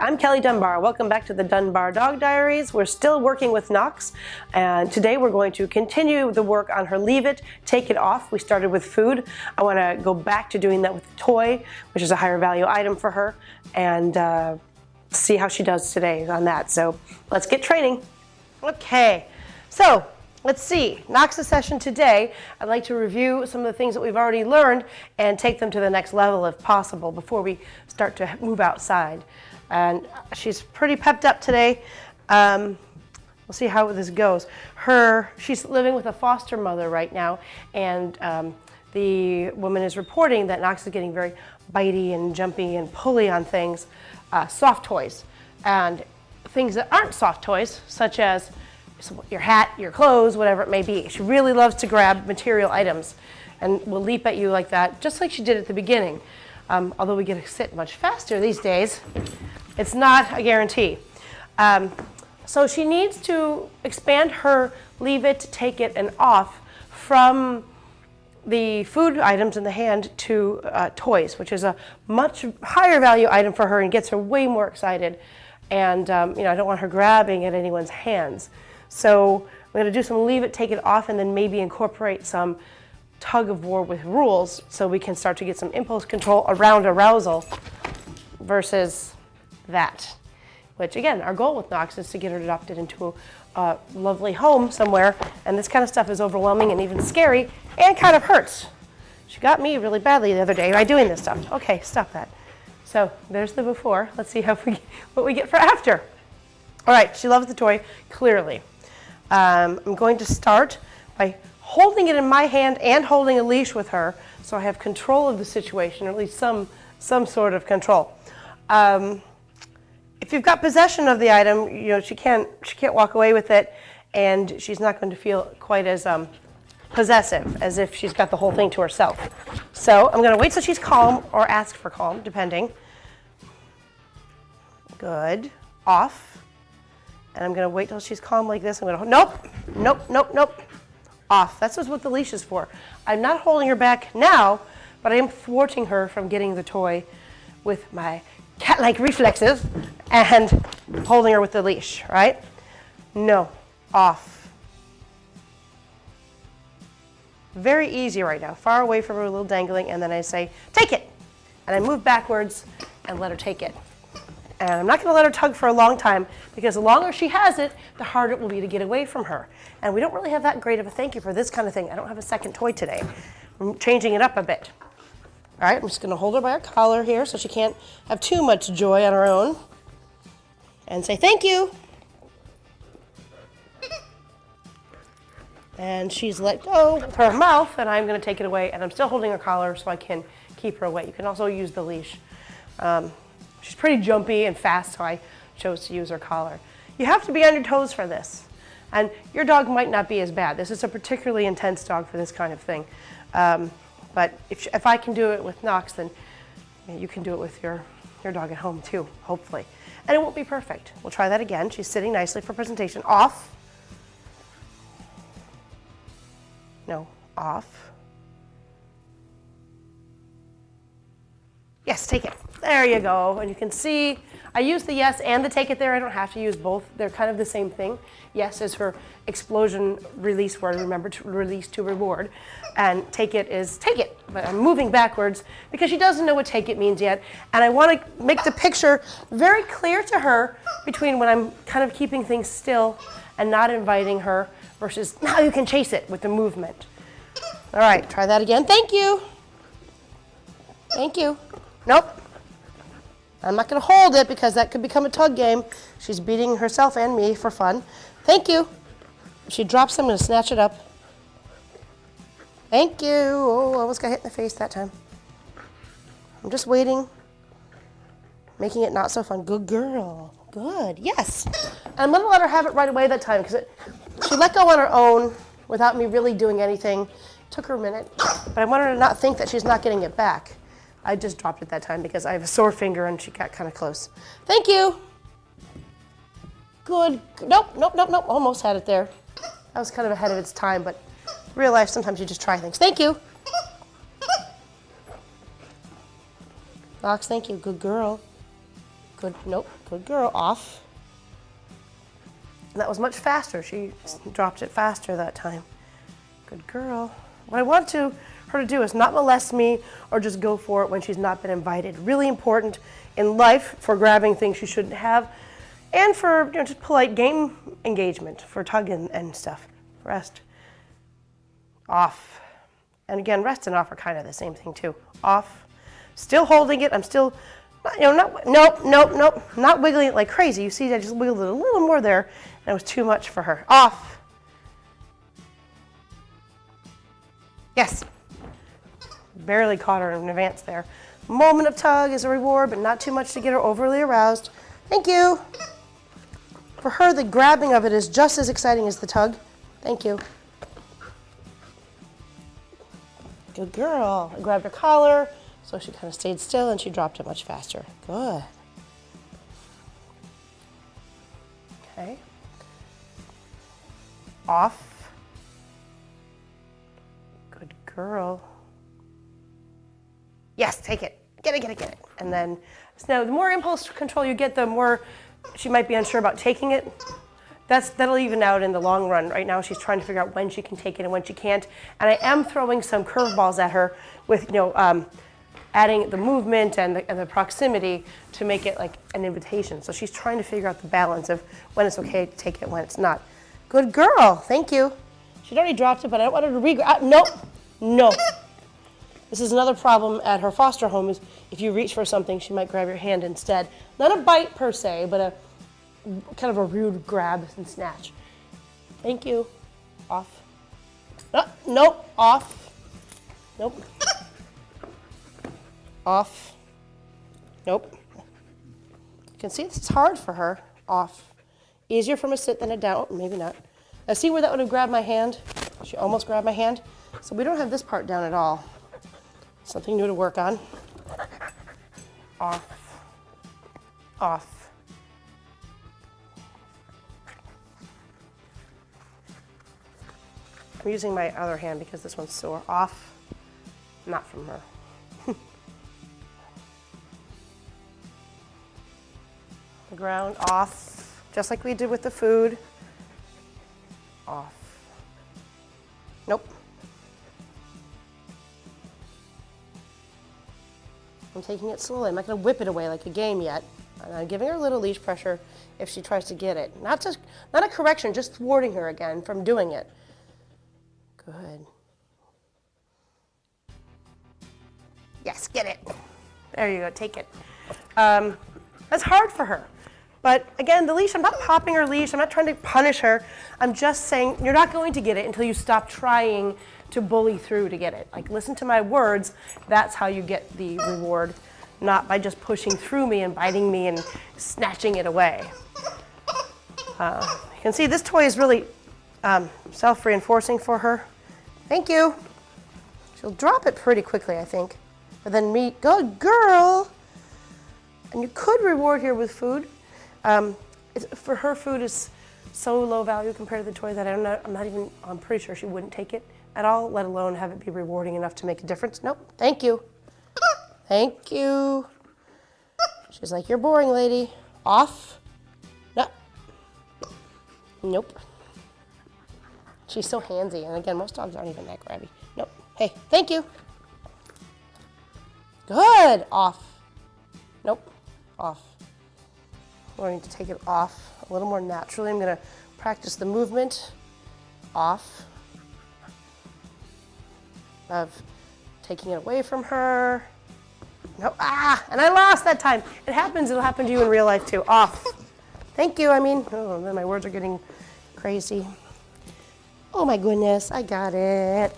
I'm Kelly Dunbar. Welcome back to the Dunbar Dog Diaries. We're still working with Knox, and today we're going to continue the work on her leave it, take it off. We started with food. I want to go back to doing that with the toy, which is a higher value item for her, and see how she does today on that. So let's get training. Okay, so let's see. Knox's session today, I'd like to review some of the things that we've already learned and take them to the next level if possible before we start to move outside. And she's pretty pepped up today. We'll see how this goes. She's living with a foster mother right now, and the woman is reporting that Knox is getting very bitey and jumpy and pully on things, soft toys, and things that aren't soft toys, such as your hat, your clothes, whatever it may be. She really loves to grab material items and will leap at you like that, just like she did at the beginning. Although we get to sit much faster these days, it's not a guarantee. So she needs to expand her leave it, take it, and off from the food items in the hand to toys, which is a much higher value item for her and gets her way more excited. And I don't want her grabbing at anyone's hands. So I'm going to do some leave it, take it off, and then maybe incorporate some tug of war with rules so we can start to get some impulse control around arousal versus that. Which, again, our goal with Knox is to get her adopted into a lovely home somewhere, and this kind of stuff is overwhelming and even scary and kind of hurts. She got me really badly the other day by doing this stuff. Okay, stop that. So there's the before. Let's see what we get for after. All right, she loves the toy, clearly. I'm going to start by holding it in my hand and holding a leash with her so I have control of the situation, or at least some sort of control. If you've got possession of the item, she can't walk away with it, and she's not going to feel quite as possessive as if she's got the whole thing to herself. So I'm going to wait till she's calm or ask for calm, depending. Good. Off. And I'm going to wait till she's calm like this. I'm going to, nope. Off. That's what the leash is for. I'm not holding her back now, but I am thwarting her from getting the toy with my cat-like reflexes and holding her with the leash, right? No. Off. Very easy right now. Far away from her, a little dangling, and then I say, take it. And I move backwards and let her take it. And I'm not going to let her tug for a long time, because the longer she has it, the harder it will be to get away from her. And we don't really have that great of a thank you for this kind of thing. I don't have a second toy today. I'm changing it up a bit. All right, I'm just going to hold her by her collar here so she can't have too much joy on her own. And say thank you. And she's let go with her mouth, and I'm going to take it away. And I'm still holding her collar so I can keep her away. You can also use the leash. She's pretty jumpy and fast, so I chose to use her collar. You have to be on your toes for this. And your dog might not be as bad. This is a particularly intense dog for this kind of thing. But if I can do it with Knox, then you can do it with your dog at home too, hopefully. And it won't be perfect. We'll try that again. She's sitting nicely for presentation. Off. No, off. Yes, take it. There you go. And you can see I use the yes and the take it there. I don't have to use both. They're kind of the same thing. Yes is her explosion release word. Remember to release to reward. And take it is take it. But I'm moving backwards because she doesn't know what take it means yet. And I want to make the picture very clear to her between when I'm kind of keeping things still and not inviting her versus now you can chase it with the movement. All right, try that again. Thank you. Thank you. Nope. I'm not going to hold it because that could become a tug game. She's beating herself and me for fun. Thank you. If she drops it, I'm going to snatch it up. Thank you. Oh, I almost got hit in the face that time. I'm just waiting, making it not so fun. Good girl. Good. Yes. And I'm going to let her have it right away that time because she let go on her own without me really doing anything. It took her a minute, but I want her to not think that she's not getting it back. I just dropped it that time because I have a sore finger and she got kind of close. Thank you. Good. Nope. Almost had it there. That was kind of ahead of its time, but real life, sometimes you just try things. Thank you. Knox, thank you. Good girl. Good, nope, good girl, off. And that was much faster. She dropped it faster that time. Good girl. What I want her to do is not molest me or just go for it when she's not been invited. Really important in life for grabbing things she shouldn't have and for just polite game engagement, for tugging and stuff. Rest. Off. And again, rest and off are kind of the same thing too. Off. Still holding it. I'm still, nope. Not wiggling it like crazy. You see, I just wiggled it a little more there. And it was too much for her. Off. Yes. Barely caught her in advance there. Moment of tug is a reward, but not too much to get her overly aroused. Thank you. For her, the grabbing of it is just as exciting as the tug. Thank you. Good girl. I grabbed her collar, so she kind of stayed still and she dropped it much faster. Good. Okay. Off. Good girl. Yes, take it. Get it. And then, so the more impulse control you get, the more she might be unsure about taking it. That'll even out in the long run. Right now, she's trying to figure out when she can take it and when she can't. And I am throwing some curveballs at her with, adding the movement and the proximity to make it like an invitation. So she's trying to figure out the balance of when it's okay to take it, when it's not. Good girl. Thank you. She'd already dropped it, but I don't want her to re-grab. Nope. No. This is another problem at her foster home is if you reach for something, she might grab your hand instead. Not a bite per se, but a kind of a rude grab and snatch. Thank you. Off. Nope. Off. Nope. Off. Nope. You can see it's hard for her. Off. Easier from a sit than a down. Maybe not. Now see where that would have grabbed my hand? She almost grabbed my hand. So we don't have this part down at all. Something new to work on. Off. Off. I'm using my other hand because this one's sore. Off. Not from her. The ground. Off. Just like we did with the food. Off. Nope. I'm taking it slowly. I'm not going to whip it away like a game yet. I'm giving her a little leash pressure if she tries to get it. Not a correction, just thwarting her again from doing it. Good. Yes, get it. There you go, take it. That's hard for her. But again, the leash, I'm not popping her leash. I'm not trying to punish her. I'm just saying you're not going to get it until you stop trying to bully through to get it. Like, listen to my words. That's how you get the reward, not by just pushing through me and biting me and snatching it away. You can see this toy is really self-reinforcing for her. Thank you. She'll drop it pretty quickly, I think. But then me, good girl. And you could reward here with food. For her, food is so low value compared to the toy that I'm pretty sure she wouldn't take it at all, let alone have it be rewarding enough to make a difference. Nope, thank you. Thank you. She's like, you're boring, lady. Off. No. Nope. She's so handsy, and again, most dogs aren't even that grabby. Nope. Hey, thank you. Good. Off. Nope. Off. I'm going to take it off a little more naturally. I'm going to practice the movement. Off. Of taking it away from her. No, and I lost that time. It happens, it'll happen to you in real life too. Off. Thank you, then my words are getting crazy. Oh my goodness, I got it.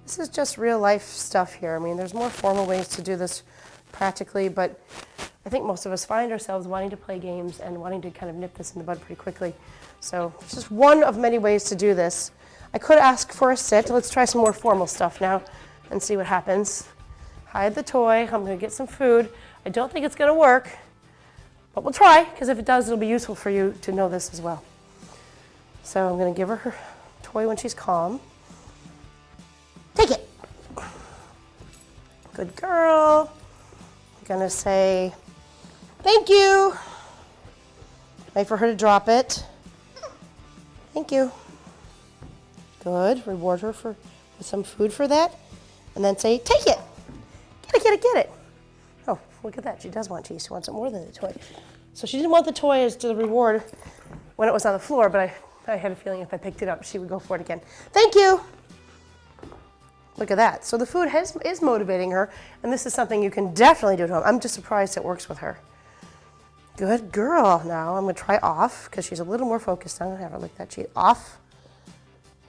This is just real life stuff here. There's more formal ways to do this practically, but I think most of us find ourselves wanting to play games and wanting to kind of nip this in the bud pretty quickly. So it's just one of many ways to do this. I could ask for a sit. Let's try some more formal stuff now and see what happens. Hide the toy. I'm going to get some food. I don't think it's going to work, but we'll try, because if it does, it'll be useful for you to know this as well. So I'm going to give her toy when she's calm. Take it. Good girl. I'm gonna say thank you. Wait for her to drop it. Thank you. Good. Reward her with some food for that. And then say, take it. Get it, get it, get it. Oh, look at that. She does want cheese. She wants it more than the toy. So she didn't want the toy as the reward when it was on the floor, but I had a feeling if I picked it up, she would go for it again. Thank you. Look at that. So the food is motivating her, and this is something you can definitely do at home. I'm just surprised it works with her. Good girl. Now I'm going to try off because she's a little more focused. I'm going to have her lick that cheese. Off.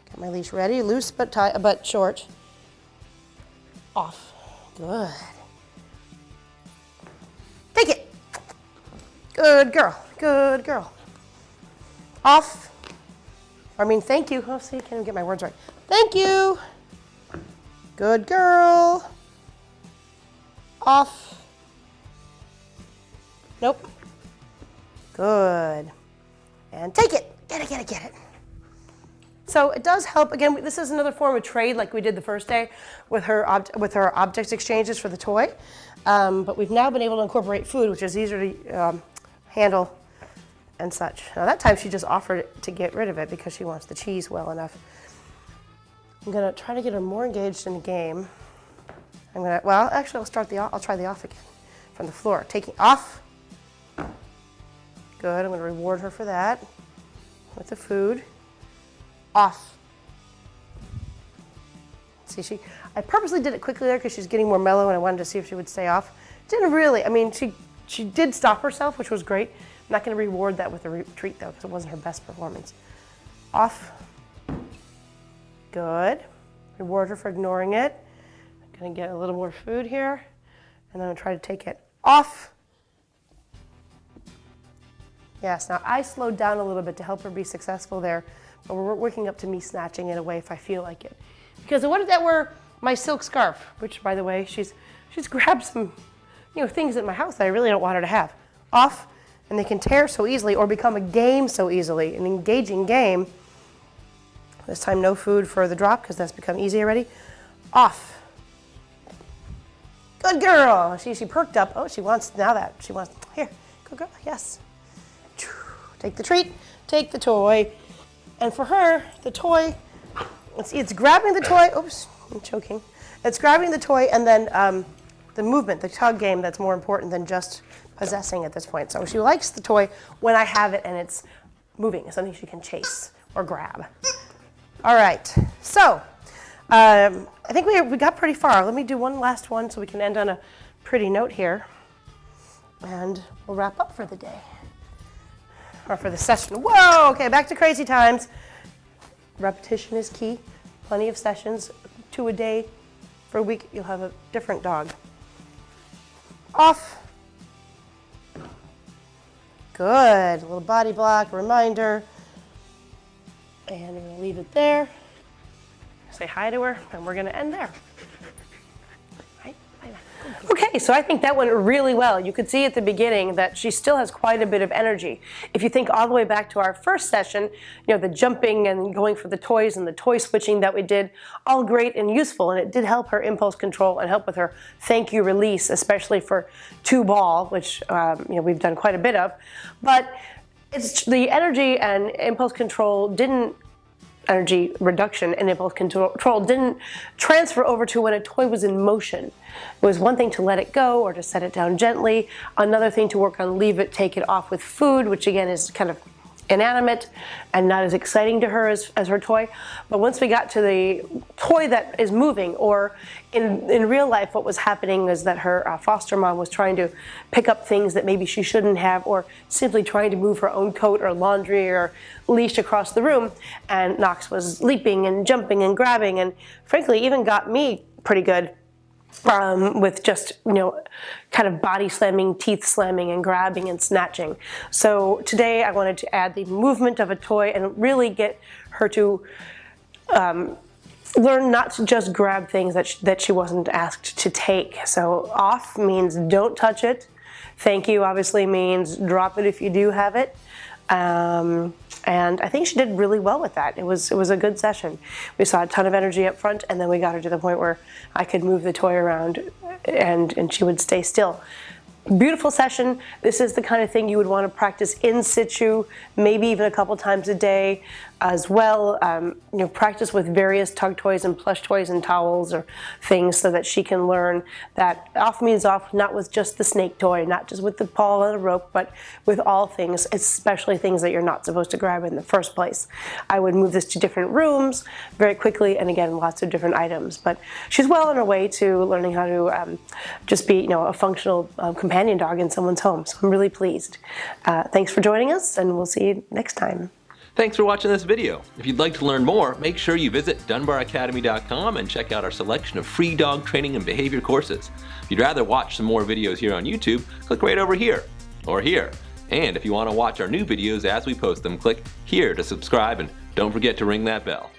Got my leash ready. Loose but short. Off. Good. Take it. Good girl. Good girl. Off. Thank you. Oh, see, I can't even get my words right. Thank you. Good girl. Off. Nope. Good. And take it. Get it, get it, get it. So it does help. Again, this is another form of trade like we did the first day with her object exchanges for the toy. But we've now been able to incorporate food, which is easier to handle and such. Now that time she just offered to get rid of it because she wants the cheese well enough. I'm gonna try to get her more engaged in the game. Well, actually I'll try the off again from the floor. Taking off. Good, I'm gonna reward her for that with the food. Off. See, I purposely did it quickly there because she's getting more mellow and I wanted to see if she would stay off. Didn't really, she did stop herself, which was great. I'm not gonna reward that with a treat though because it wasn't her best performance. Off. Good. Reward her for ignoring it. I'm gonna get a little more food here and then I'm gonna try to take it off. Yes, now I slowed down a little bit to help her be successful there, but we're working up to me snatching it away if I feel like it. Because I wanted that were my silk scarf, which by the way, she's grabbed some things in my house that I really don't want her to have. Off, and they can tear so easily or become a game so easily, an engaging game. This time no food for the drop because that's become easy already. Off. Good girl. She perked up. Oh, she wants here, good girl, yes. Take the treat, take the toy. And for her, the toy, it's grabbing the toy, oops, I'm choking. It's grabbing the toy and then the movement, the tug game that's more important than just possessing at this point. So she likes the toy when I have it and it's moving, it's something she can chase or grab. All right, so I think we got pretty far. Let me do one last one so we can end on a pretty note here. And we'll wrap up for the day. Or for the session. Whoa, okay, back to crazy times. Repetition is key. Plenty of sessions, 2 a day. For a week, you'll have a different dog. Off. Good, a little body block, reminder. And we're gonna leave it there. Say hi to her, and we're gonna end there. Okay, so I think that went really well. You could see at the beginning that she still has quite a bit of energy. If you think all the way back to our first session, the jumping and going for the toys and the toy switching that we did, all great and useful, and it did help her impulse control and help with her thank you release, especially for 2-ball, which we've done quite a bit of. But it's the energy and impulse control energy reduction and impulse control didn't transfer over to when a toy was in motion. It was one thing to let it go or to set it down gently, another thing to work on leave it, take it off with food, which again is kind of inanimate and not as exciting to her as her toy. But once we got to the toy that is moving, or in real life what was happening is that her foster mom was trying to pick up things that maybe she shouldn't have, or simply trying to move her own coat or laundry or leash across the room, and Knox was leaping and jumping and grabbing and frankly even got me pretty good with just, kind of body slamming, teeth slamming, and grabbing and snatching. So today I wanted to add the movement of a toy and really get her to learn not to just grab things that she wasn't asked to take. So off means don't touch it. Thank you obviously means drop it if you do have it. And I think she did really well with that. It was a good session. We saw a ton of energy up front, and then we got her to the point where I could move the toy around and she would stay still. Beautiful session. This is the kind of thing you would want to practice in situ, maybe even a couple times a day as well. Practice with various tug toys and plush toys and towels or things so that she can learn that off means off, not with just the snake toy, not just with the ball and the rope, but with all things, especially things that you're not supposed to grab in the first place. I would move this to different rooms very quickly, and again, lots of different items. But she's well on her way to learning how to just be, a functional companion dog in someone's home. So I'm really pleased. Thanks for joining us, and we'll see you next time. Thanks for watching this video. If you'd like to learn more, make sure you visit dunbaracademy.com and check out our selection of free dog training and behavior courses. If you'd rather watch some more videos here on YouTube, click right over here or here. And if you want to watch our new videos as we post them, click here to subscribe, and don't forget to ring that bell.